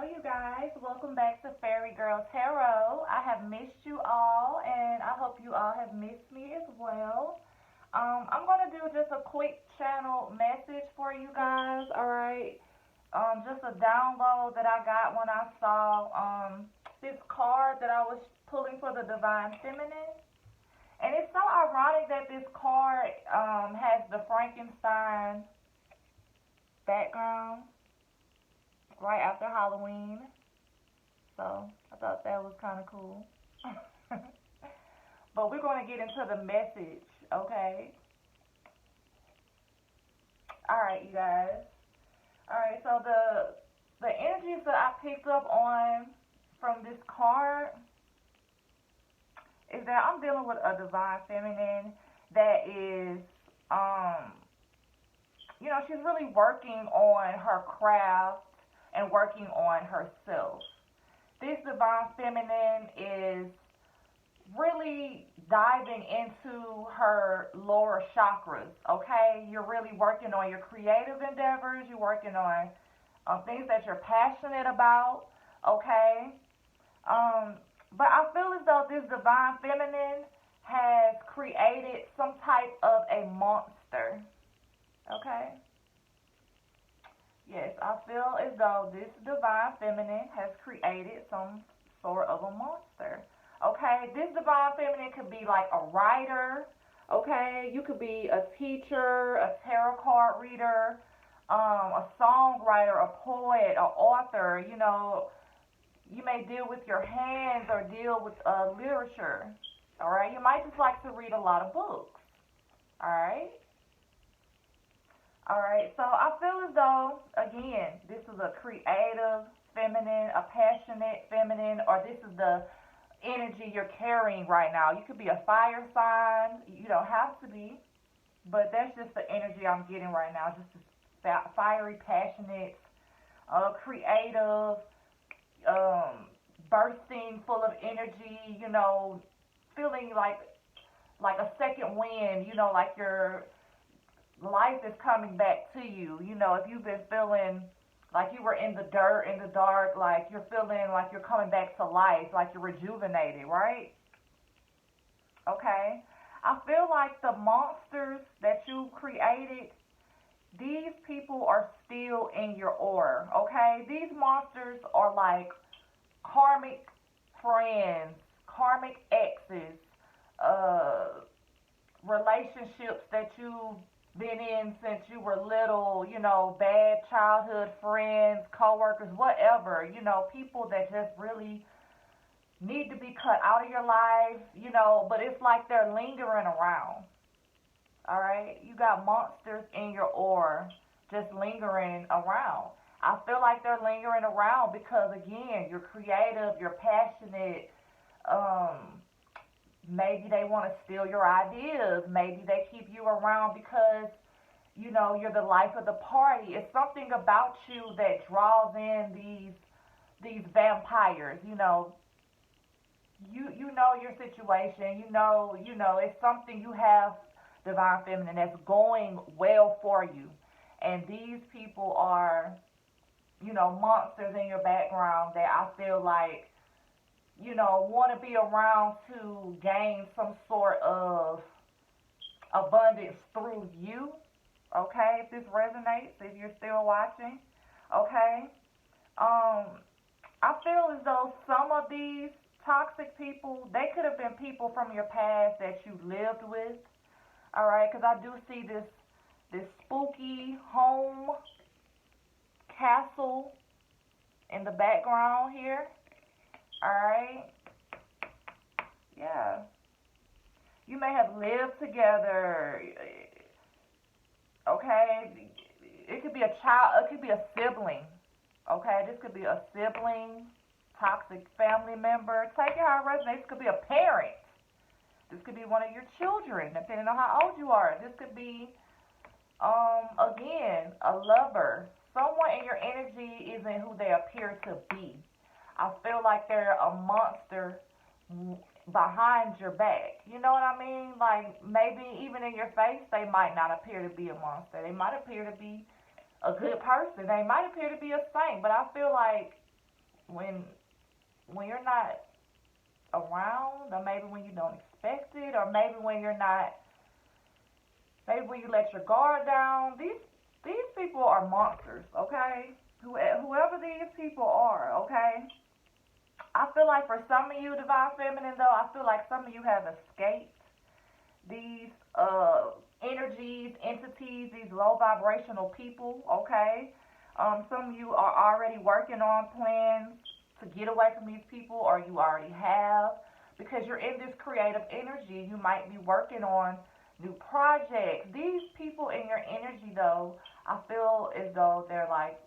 Hello, you guys. Welcome back to Fairy Girl Tarot. I have missed you all, and I hope you all have missed me as well. I'm going to do just a quick channel message for you guys, alright? Just a download that I got when I saw this card that I was pulling for the Divine Feminine. And it's so ironic that this card has the Frankenstein background right after Halloween. So I thought that was kind of cool. But we're going to get into the message, okay? Alright, you guys. Alright, so the energies that I picked up on from this card is that I'm dealing with a divine feminine that is, she's really working on her craft and working on herself. This divine feminine is really diving into her lower chakras, okay? You're really working on your creative endeavors. You're working on things that you're passionate about, okay? But I feel as though this divine feminine has created some type of a monster, okay? Yes, I feel as though this divine feminine has created some sort of a monster. Okay, this divine feminine could be like a writer. Okay, you could be a teacher, a tarot card reader, a songwriter, a poet, an author. You may deal with your hands or deal with literature. All right, you might just like to read a lot of books. All right. Alright, so I feel as though, again, this is a creative feminine, a passionate feminine, or this is the energy you're carrying right now. You could be a fire sign. You don't have to be, but that's just the energy I'm getting right now. Just this fiery, passionate, creative, bursting, full of energy, feeling like a second wind, like you're life is coming back to you. If you've been feeling like you were in the dirt, in the dark, like you're feeling like you're coming back to life, like you're rejuvenated, right? Okay. I feel like the monsters that you created, these people are still in your aura, okay? These monsters are like karmic friends, karmic exes, relationships that you've been in since you were little, bad childhood friends, coworkers, whatever, people that just really need to be cut out of your life, but it's like they're lingering around. All right? You got monsters in your aura just lingering around. I feel like they're lingering around because, again, you're creative, you're passionate, maybe they want to steal your ideas. Maybe they keep you around because, you're the life of the party. It's something about you that draws in these vampires. You know your situation. It's something you have, divine feminine, that's going well for you. And these people are, monsters in your background that I feel like want to be around to gain some sort of abundance through you. Okay, if this resonates, if you're still watching, okay. I feel as though some of these toxic people, they could have been people from your past that you lived with. All right, because I do see this spooky home castle in the background here. Alright? Yeah. You may have lived together. Okay? It could be a child, it could be a sibling. Okay? This could be a sibling, toxic family member. Take it how it resonates. This could be a parent. This could be one of your children, depending on how old you are. This could be, again, a lover. Someone in your energy isn't who they appear to be. I feel like they're a monster behind your back. You know what I mean? Like, maybe even in your face, they might not appear to be a monster. They might appear to be a good person. They might appear to be a saint. But I feel like when you're not around, or maybe when you don't expect it, or maybe when you're not, maybe when you let your guard down. These people are monsters, okay? Whoever these people are, okay? I feel like for some of you, Divine Feminine, though, I feel like some of you have escaped these energies, entities, these low vibrational people, okay? Some of you are already working on plans to get away from these people, or you already have, because you're in this creative energy. You might be working on new projects. These people in your energy, though, I feel as though they're like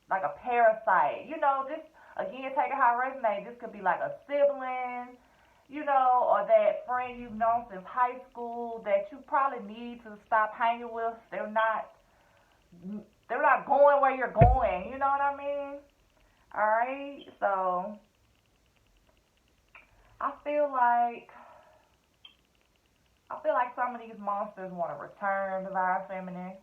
a parasite. You know, this, again, take it how it resonates. This could be like a sibling, you know, or that friend you've known since high school that you probably need to stop hanging with. They're not going where you're going. You know what I mean? All right. So I feel like some of these monsters want to return, Divine Feminine.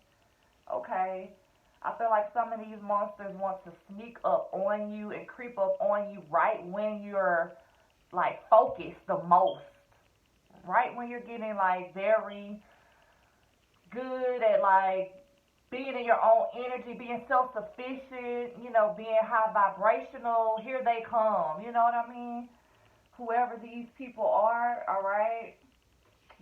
Okay. I feel like some of these monsters want to sneak up on you and creep up on you right when you're like focused the most. Right when you're getting like very good at like being in your own energy, being self-sufficient, you know, being high vibrational. Here they come. You know what I mean? Whoever these people are, all right?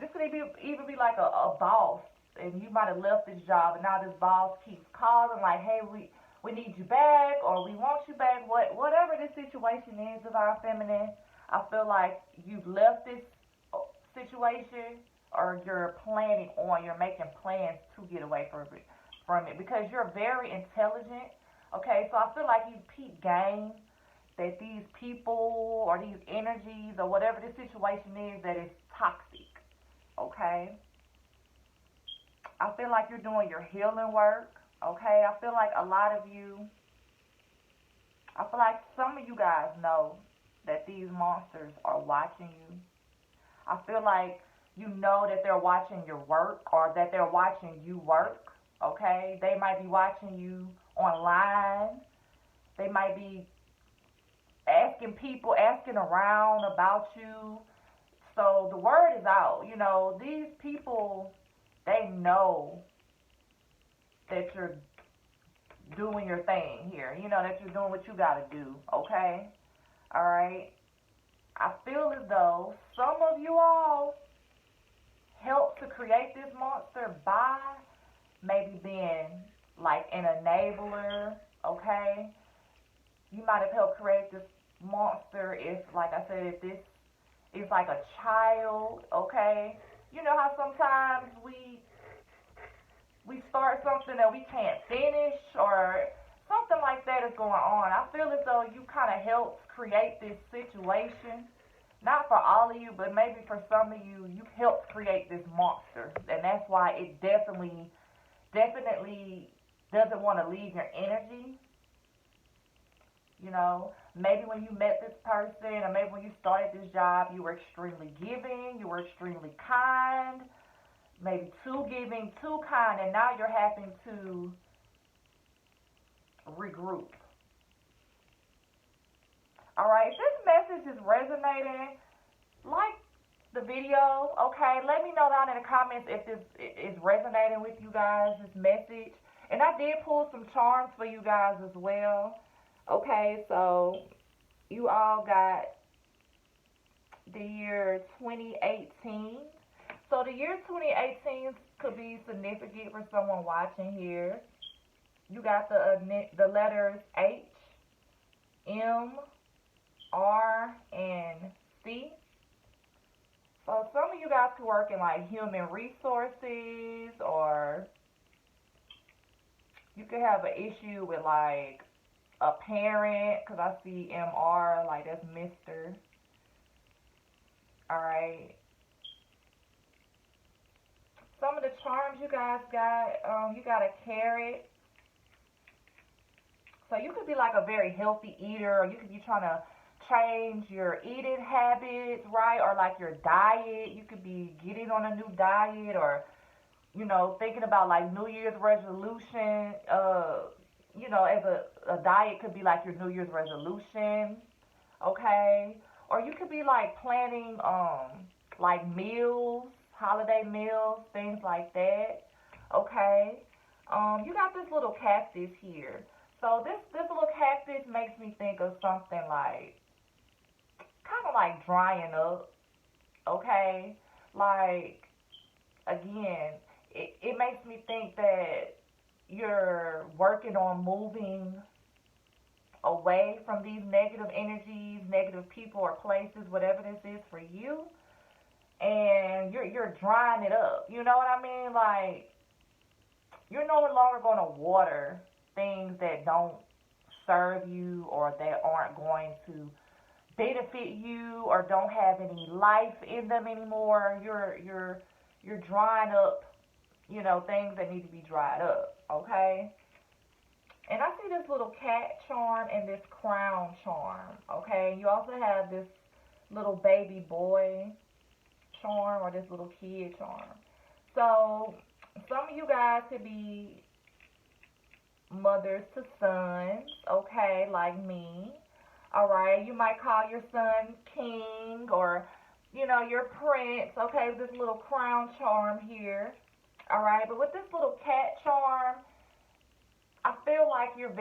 This could even be like a boss, and you might have left this job, and now this boss keeps calling like, hey, we need you back, or we want you back. Whatever this situation is, Divine Feminine, I feel like you've left this situation, or you're making plans to get away from it, because you're very intelligent. Okay, so I feel like you peep game that these people or these energies or whatever the situation is, that is toxic. Okay, I feel like you're doing your healing work. Okay, I feel like some of you guys know that these monsters are watching you. I feel like you know that they're watching your work, or that they're watching you work. Okay, they might be watching you online. They might be asking around about you. So the word is out. You know, these people, they know that you're doing your thing here. You know, that you're doing what you got to do. Okay? All right? I feel as though some of you all helped to create this monster by maybe being like an enabler. Okay? You might have helped create this monster if, like I said, if this is like a child, okay? You know how sometimes we start something that we can't finish, or something like that is going on. I feel as though you kind of helped create this situation. Not for all of you, but maybe for some of you, you helped create this monster. And that's why it definitely doesn't want to leave your energy. You know, maybe when you met this person, or maybe when you started this job, you were extremely giving, you were extremely kind, maybe too giving, too kind, and now you're having to regroup. All right, if this message is resonating, like the video, okay? Let me know down in the comments if this is resonating with you guys, this message. And I did pull some charms for you guys as well. Okay, so you all got the year 2018. So the year 2018 could be significant for someone watching here. You got the letters H, M, R, and C. So some of you guys could work in like human resources, or you could have an issue with like a parent, because I see MR, like that's Mr. Alright. Some of the charms you guys got, you got a carrot. So you could be like a very healthy eater, or you could be trying to change your eating habits, right? Or like your diet. You could be getting on a new diet, or, you know, thinking about like New Year's resolution, you know, as a diet could be like your New Year's resolution, okay? Or you could be like planning like meals, holiday meals, things like that. Okay. You got this little cactus here. So this little cactus makes me think of something like kind of like drying up, okay? Like again, it makes me think that you're working on moving away from these negative energies, negative people or places, whatever this is for you, and you're drying it up. You know what I mean? Like you're no longer going to water things that don't serve you or that aren't going to benefit you or don't have any life in them anymore. You're drying up, you know, things that need to be dried up. Okay. And I see this little cat charm and this crown charm, okay? You also have this little baby boy charm or this little kid charm. So some of you guys could be mothers to sons, okay, like me. All right, you might call your son king or, you know, your prince, okay, with this little crown charm here. All right, but with this little cat charm, I feel like you're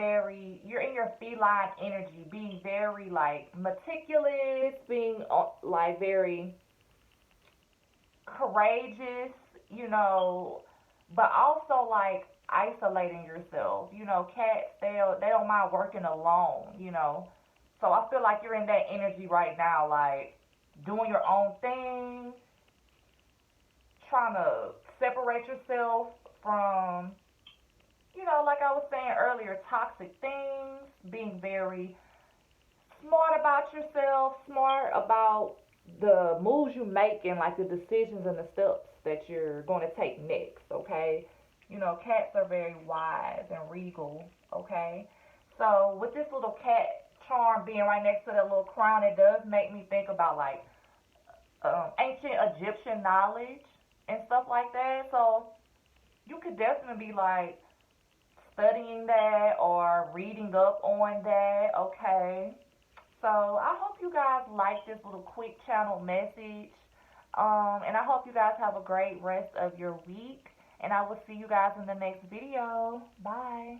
in your feline energy, being very like meticulous, being like very courageous, you know, but also like isolating yourself. You know, cats they don't mind working alone, you know. So I feel like you're in that energy right now, like doing your own thing, trying to separate yourself from, you know, like I was saying earlier, toxic things, being very smart about yourself, smart about the moves you make and like the decisions and the steps that you're going to take next, okay? You know, cats are very wise and regal, okay? So with this little cat charm being right next to that little crown, it does make me think about like ancient Egyptian knowledge and stuff like that. So you could definitely be like studying that or reading up on that, okay? So I hope you guys like this little quick channel message. And I hope you guys have a great rest of your week. And I will see you guys in the next video. Bye.